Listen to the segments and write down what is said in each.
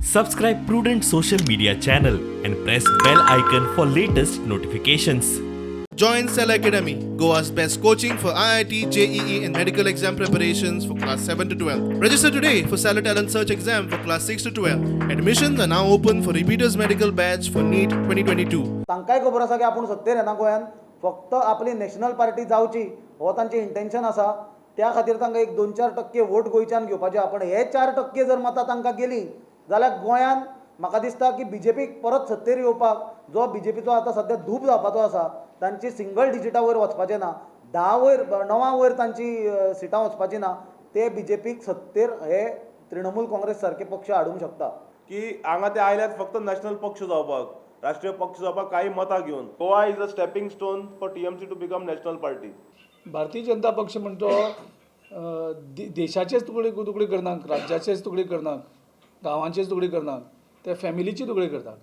Subscribe Prudent Social Media channel and press bell icon for latest notifications. Join Cell Academy, Goa's best coaching for IIT, JEE, and medical exam preparations for class 7 to 12. Register today for Cell Talent Search exam for class 6 to 12. Admissions are now open for repeaters medical batch for NEET 2022. तांकांय खबर आसा की आपूण सत्तेर येना गोंयान फक्त आपली नॅशनल पार्टी जावची हो तांचें इंटेन्शन आसा. त्या खातीर तांकां एक 2-4% वोट गोंयच्यान घेवपाचे. पण हे 4% जर मतां तांकां गेली जाल्यार गोंयान म्हाका दिसता की बीजेपीक परत सत्तेर येवपाक जो बीजेपीचो आतां सध्या धूप जावपाचो आसा तांची सिंगल डिजिटा वयर वचपाचें ना, 9 वयर तांची सिटां वचपाची ना. ते बीजेपीक सत्तेर हे तृणमूल काँग्रेस सारखे पक्ष हाडूंक शकता. की हांगा ते आयल्यात फक्त नॅशनल पक्ष जावपाक, राष्ट्रीय पक्ष जावपाक काही मतां घेवन. Goa is a stepping stone for TMC to become national party. Bharatiya Janata पक्ष म्हणतो देशाचेच तुकडे करनात, राज्याचेच तुकडे करनात, गांवांचेच तुकडे करनात, ते फॅमिलीची तुकडे करतात.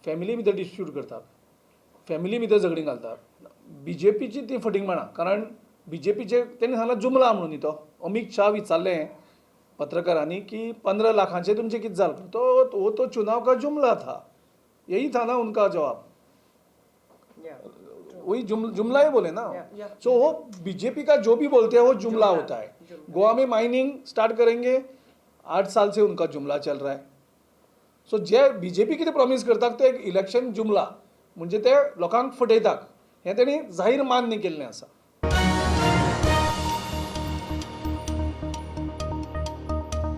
फॅमिली भितर डिस्ट्रीब्यूट करतात, फॅमिली भितर झगडीं घालतात. बीजेपीची ती फटींग म्हणा, कारण बीजेपीचे तेणी सांगला जुमला म्हणून न्ही तो. अमित शाह विचारलें पत्रकारांनी की 15 लाखांचे तुमचे कितें जालें, तो चुनाव का जुमला था. यही था ना उनका जवाब. वही जुमला ही बोले ना. सो वो बीजेपी का जो भी बोलते हैं वो जुमला होता है. गोवा में माइनिंग स्टार्ट करेंगे, 8 साल से उनका जुमला चल रहा है. सो जे बीजेपी कितें प्रॉमिस करतात ते एक इलेक्शन जुमला म्हणजे ते लोकांक फटयतात. हें तेणी जाहीर मान्य केल्लें आसा.